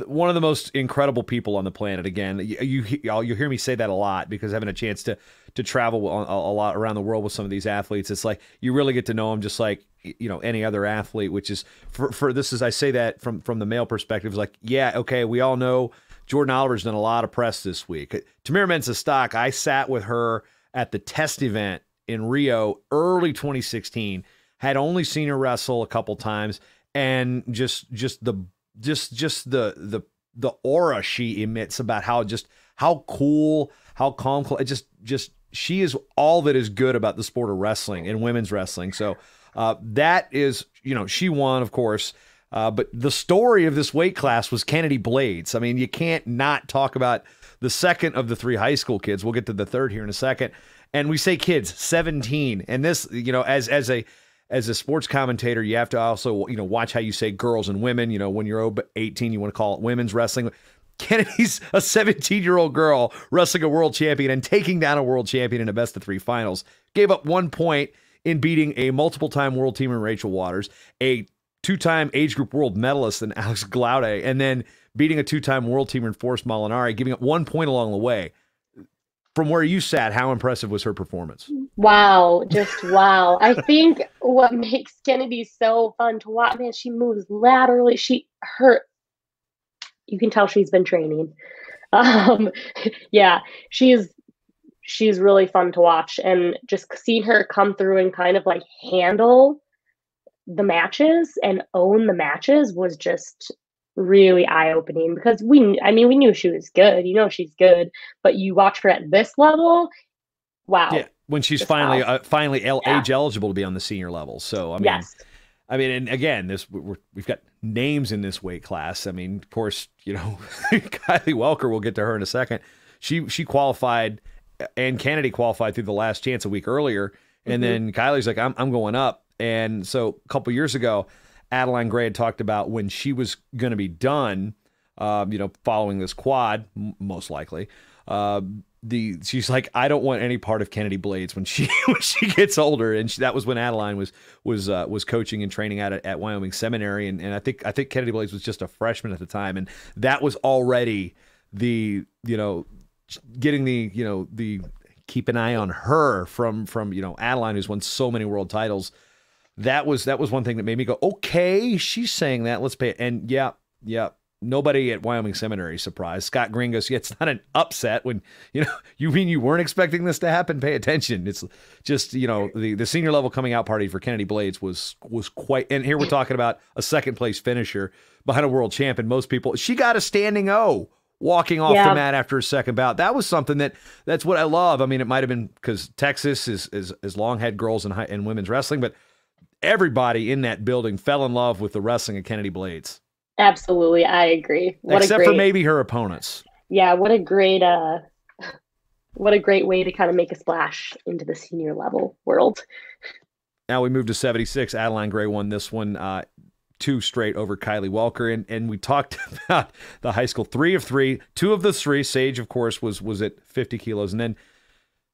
one of the most incredible people on the planet. Again, you hear me say that a lot because having a chance to travel a lot around the world with some of these athletes, it's like you really get to know them just like any other athlete. Which is for this is I say that from the male perspective, is like, yeah, okay, we all know Jordan Oliver's done a lot of press this week. Tamira Mensah, I sat with her at the test event in Rio early 2016. Had only seen her wrestle a couple times, and just the aura she emits about how cool, how calm, she is all that is good about the sport of wrestling and women's wrestling. So that is, she won, of course. But the story of this weight class was Kennedy Blades. I mean, you can't not talk about the second of the 3 high school kids. We'll get to the third here in a second. And we say kids, 17. And this, as a sports commentator, you have to also, watch how you say girls and women. When you're over 18, you want to call it women's wrestling. Kennedy's a 17-year-old girl wrestling a world champion and taking down a world champion in a best-of-3 finals. Gave up 1 point in beating a multiple-time world teamer in Rachel Waters, a 2-time age group world medalist in Alex Glaude, and then beating a 2-time world teamer in Forrest Molinari, giving up 1 point along the way. From where you sat, how impressive was her performance? Wow, just wow. I think what makes Kennedy so fun to watch, man, she moves laterally. You can tell she's been training. Yeah, she's really fun to watch, and just seeing her come through and kind of like handle the matches and own the matches was just really eye-opening because we knew she was good. You know, she's good, but you watch her at this level. Wow. Yeah, when she's Just finally wow. age eligible to be on the senior level. So Yes. and again, we've got names in this weight class. I mean, of course, Kylie Welker. We'll get to her in a second. She qualified, and Kennedy qualified through the last chance a week earlier, and then Kylie's like, I'm going up. And so a couple years ago, Adeline Gray had talked about when she was going to be done, following this quad, most likely. She's like, I don't want any part of Kennedy Blades when she gets older, and that was when Adeline was coaching and training at Wyoming Seminary, and I think Kennedy Blades was just a freshman at the time, and that was already the getting the keep an eye on her from Adeline, who's won so many world titles. That was one thing that made me go, okay, she's saying that, let's pay it. And yeah. Nobody at Wyoming Seminary is surprised. Scott Green goes, yeah, it's not an upset when, you mean you weren't expecting this to happen? Pay attention. It's just, the senior level coming out party for Kennedy Blades was quite, and here we're talking about a second place finisher behind a world champion. Most people, she got a standing O walking off the mat after a second bout. That was something that's what I love. I mean, it might've been because Texas is long had girls in women's wrestling, but everybody in that building fell in love with the wrestling of Kennedy Blades. Absolutely, I agree. Except for maybe her opponents. Yeah, what a great way to kind of make a splash into the senior level world. Now we move to 76. Adeline Gray won this one 2 straight over Kylie Welker, and we talked about the high school 3 of 3. 2 of the 3, Sage, of course, was at 50 kilos, and then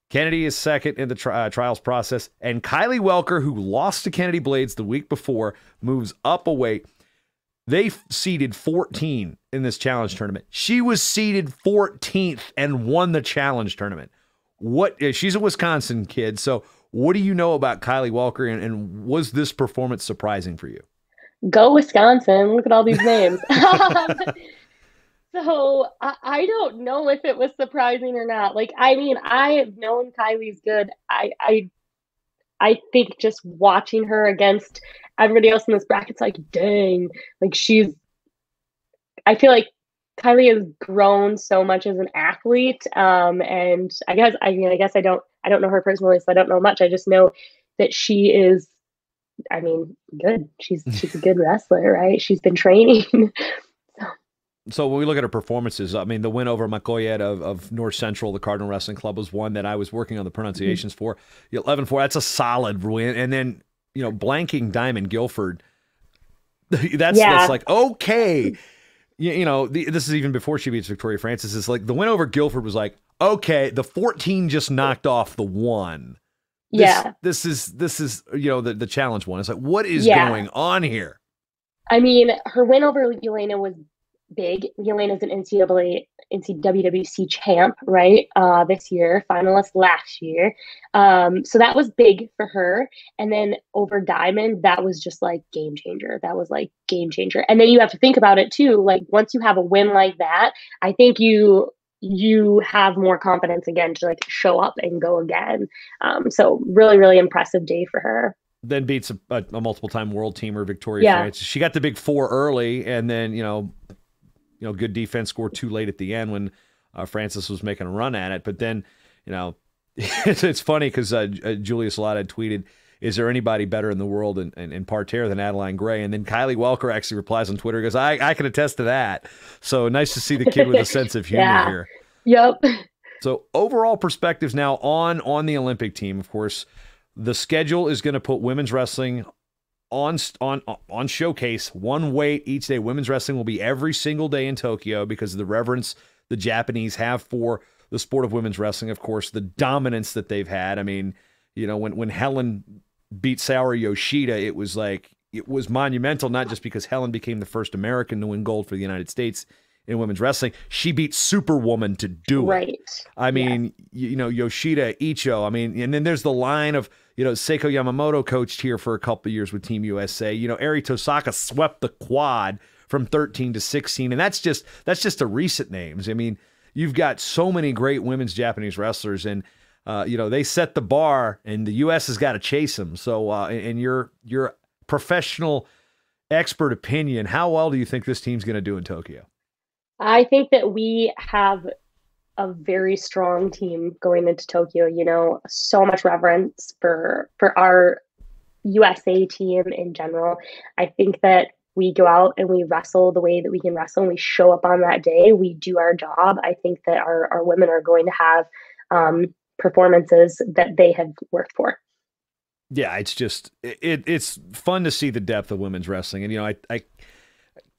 Kennedy is second in the trials process, and Kylie Welker, who lost to Kennedy Blades the week before, moves up a weight. They seeded 14 in this challenge tournament. She was seeded 14th and won the challenge tournament. She's a Wisconsin kid, so what do you know about Kylie Welker, and was this performance surprising for you? Go Wisconsin. Look at all these names. So I don't know if it was surprising or not. I've known Kylie's good. I think just watching her against everybody else in this bracket's like, dang, I feel like Kylie has grown so much as an athlete. And I guess I don't know her personally, so I don't know much. I just know that she is, good. She's a good wrestler, right? She's been training. So when we look at her performances, the win over Makoyed of North Central, the Cardinal Wrestling Club, was one that I was working on the pronunciations for. 11-4, that's a solid win. And then, blanking Diamond Guilford, that's like, okay. This is even before she beats Victoria Francis. It's like the win over Guilford was like, okay, the 14 just knocked off the 1. This is the challenge one. It's like, what is going on here? Her win over Yelena was big. Yelena's an NCWWC champ, right? This year, finalist last year. So that was big for her. And then over Diamond, that was just like game changer. And then you have to think about it too. Like once you have a win like that, I think you have more confidence again to like show up and go again. So really, really impressive day for her. Then beats a multiple-time world teamer, Victoria Francis. She got the big 4 early, and then good defense, scored 2 late at the end when Francis was making a run at it. But then, it's funny because Julius Lott had tweeted, "Is there anybody better in the world in parterre than Adeline Gray?" And then Kylie Welker actually replies on Twitter, goes, "I can attest to that." So nice to see the kid with a sense of humor here. Yep. So overall perspectives now on the Olympic team. Of course, the schedule is going to put women's wrestling on showcase, one weight each day. Women's wrestling will be every single day in Tokyo because of the reverence the Japanese have for the sport of women's wrestling. Of course, the dominance that they've had. When Helen beat Saori Yoshida, it was monumental, not just because Helen became the first American to win gold for the United States in women's wrestling. She beat Superwoman to do it. Yoshida, Icho. And then there's the line of, Seiko Yamamoto coached here for a couple of years with Team USA. Eri Tosaka swept the quad from 13 to 16. And that's just the recent names. You've got so many great women's Japanese wrestlers, and they set the bar, and the U.S. has got to chase them. So, and your professional expert opinion, how well do you think this team's going to do in Tokyo? I think that we have a very strong team going into Tokyo. You know, so much reverence for our USA team in general. I think that we go out and we wrestle the way that we can wrestle, and we show up on that day. We do our job. I think that our women are going to have performances that they have worked for. Yeah, it's just it's fun to see the depth of women's wrestling, and I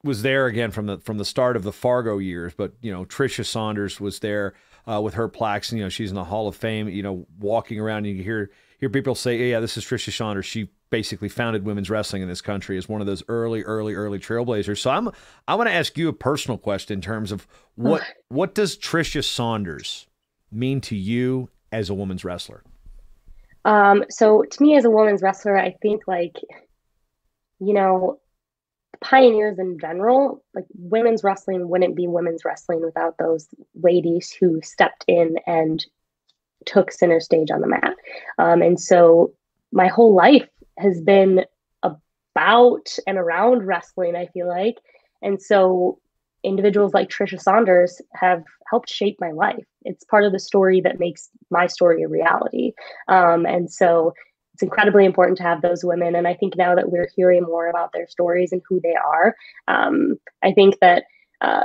was there again from the start of the Fargo years, but Tricia Saunders was there with her plaques, and she's in the Hall of Fame. Walking around, and you hear people say, "Yeah, this is Tricia Saunders. She basically founded women's wrestling in this country as one of those early trailblazers." So I want to ask you a personal question in terms of what does Tricia Saunders mean to you as a women's wrestler? So to me as a women's wrestler, I think pioneers in general, like women's wrestling wouldn't be women's wrestling without those ladies who stepped in and took center stage on the mat. And so my whole life has been about and around wrestling, I feel like. And so individuals like Tricia Saunders have helped shape my life. It's part of the story that makes my story a reality. And so it's incredibly important to have those women. And I think now that we're hearing more about their stories and who they are, I think that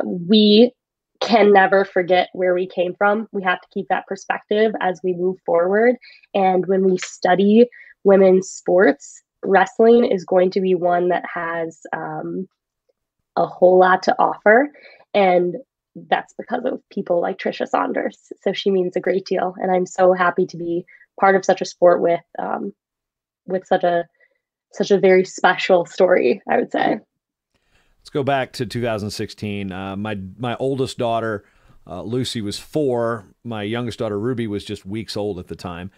we can never forget where we came from. We have to keep that perspective as we move forward. And when we study women's sports, wrestling is going to be one that has a whole lot to offer. And that's because of people like Tricia Saunders. So she means a great deal. And I'm so happy to be part of such a sport with such a very special story, I would say. Let's go back to 2016. My oldest daughter, Lucy, was 4. My youngest daughter, Ruby, was just weeks old at the time.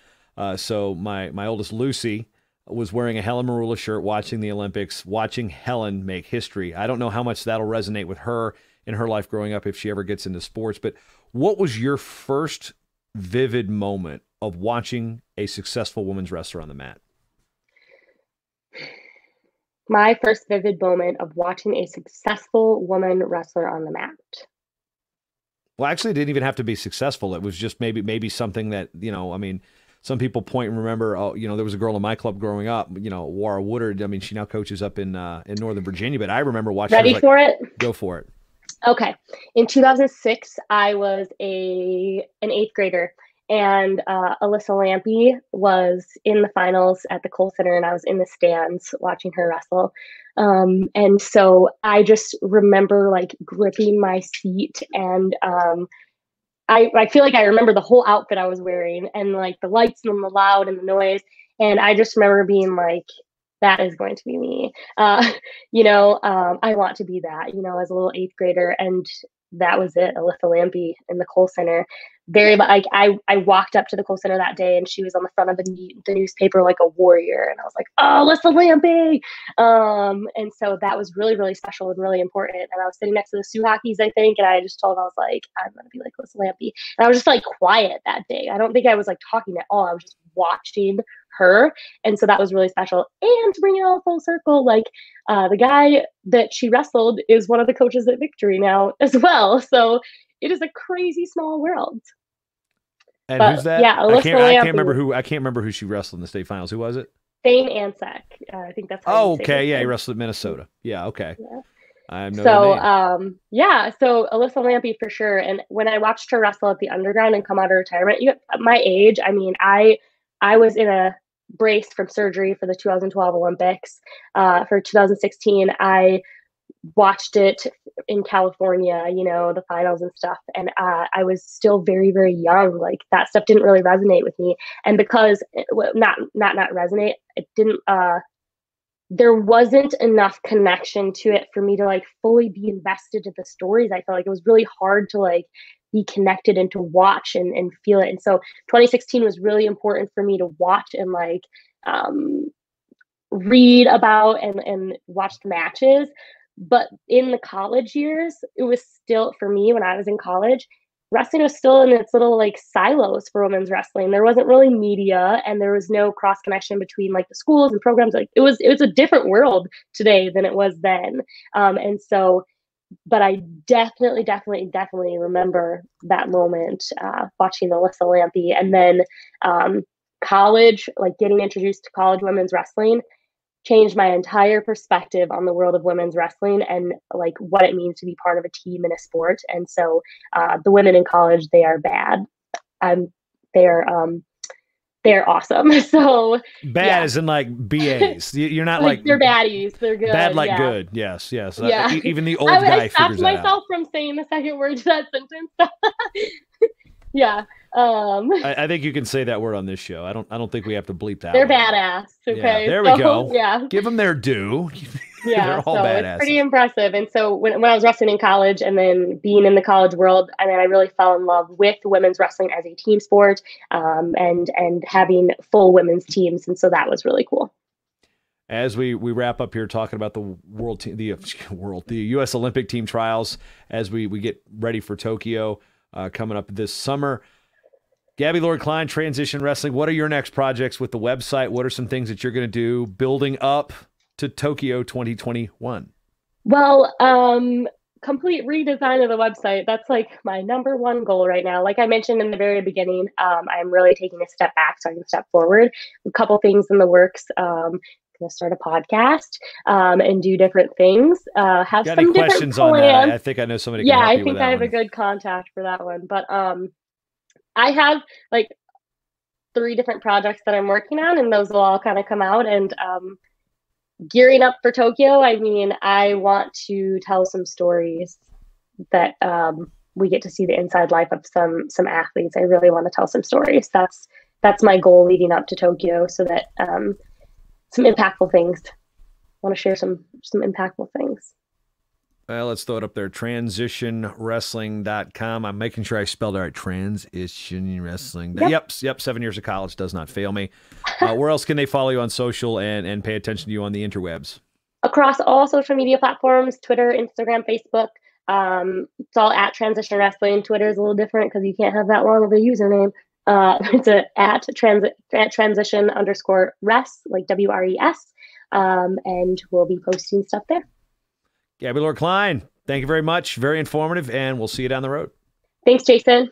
So my oldest, Lucy, was wearing a Helen Marula shirt, watching the Olympics, watching Helen make history. I don't know how much that'll resonate with her in her life growing up if she ever gets into sports, but what was your first vivid moment of watching a successful women's wrestler on the mat? My first vivid moment of watching a successful woman wrestler on the mat. Well, actually, it didn't even have to be successful. It was just maybe something that, some people point and remember, there was a girl in my club growing up, Wara Woodard. I mean, she now coaches up in Northern Virginia, but I remember watching. Ready for it? Go for it. Okay. In 2006, I was an 8th grader, and Alyssa Lampy was in the finals at the Kohl Center, and I was in the stands watching her wrestle. And so I just remember gripping my seat, and I feel like I remember the whole outfit I was wearing, and the lights and the loud and the noise. And I just remember being like, that is going to be me. I want to be that, as a little 8th grader. And that was it. Alyssa Lampy in the Kohl Center. I walked up to the Kohl Center that day, and she was on the front of the newspaper like a warrior. And I was like, oh, Alyssa Lampy. And so that was really, really special and really important. And I was sitting next to the Suhakis, I think, and I just told them, I was like, I'm going to be like Alyssa Lampy. And I was just quiet that day. I don't think I was talking at all. I was just watching her. And so that was really special. And to bring it all full circle, the guy that she wrestled is one of the coaches at Victory now as well. So it is a crazy small world. And who's that? Yeah, I can't remember who she wrestled in the state finals. Who was it? Thane Ansek. I think that's how you say okay. Yeah, he wrestled at Minnesota. Yeah, okay. Yeah. I know that name. So Alyssa Lampy for sure. And when I watched her wrestle at the Underground and come out of retirement, at my age, I was in a brace from surgery for the 2012 Olympics. For 2016, I watched it in California, the finals and stuff. And I was still very, very young. That stuff didn't really resonate with me. And because not resonate, it didn't, there wasn't enough connection to it for me to fully be invested in the stories. I felt like it was really hard to be connected and to watch and feel it. And so 2016 was really important for me to watch and read about and watch the matches. But in the college years, it was still, for me, when I was in college, wrestling was still in its little like silos for women's wrestling. There wasn't really media, and there was no cross connection between like the schools and programs. Like it was a different world today than it was then. And so, but I definitely remember that moment watching Alyssa Lampy, and then college, like getting introduced to college women's wrestling changed my entire perspective on the world of women's wrestling and like what it means to be part of a team in a sport. And so the women in college, they are bad. They're awesome. So bad as in like BAs. You're not like they're baddies. They're good. Bad like good. Yes. Yeah. Even the old guy I stopped figures that myself out. from saying the second word to that sentence. Yeah. I think you can say that word on this show. I don't think we have to bleep that. They're badass. Okay. Yeah, there we go. Yeah. Give them their due. Yeah. They're all badass. It's pretty impressive. And so when I was wrestling in college and then being in the college world, I mean, I really fell in love with women's wrestling as a team sport, and having full women's teams. And so that was really cool. As we wrap up here talking about the the U.S. Olympic team trials as we get ready for Tokyo coming up this summer. Gabby Lord-Klein, Transition Wrestling. What are your next projects with the website? What are some things that you're going to do building up to Tokyo 2021? Well, complete redesign of the website. That's like my number one goal right now. Like I mentioned in the very beginning, I'm really taking a step back so I can step forward. A couple things in the works. Going to start a podcast and do different things. Have Got some any different questions plans. on that? I think I know somebody. Yeah, can help I you with think that I have one. a good contact for that one. But I have like 3 different projects that I'm working on, and those will all kind of come out. And gearing up for Tokyo, I mean, I want to tell some stories that we get to see the inside life of some athletes. I really want to tell some stories. That's my goal leading up to Tokyo, so that some impactful things. I want to share some impactful things. Well, let's throw it up there. Transitionwrestling.com. I'm making sure I spelled it right. Transition Wrestling. Yep. 7 years of college does not fail me. Where else can they follow you on social and pay attention to you on the interwebs? Across all social media platforms, Twitter, Instagram, Facebook. It's all at Transition Wrestling. Twitter is a little different because you can't have that long of a username. It's at transition_res, like WRES. And we'll be posting stuff there. Gabby Lord-Klein, thank you very much. Very informative, and we'll see you down the road. Thanks, Jason.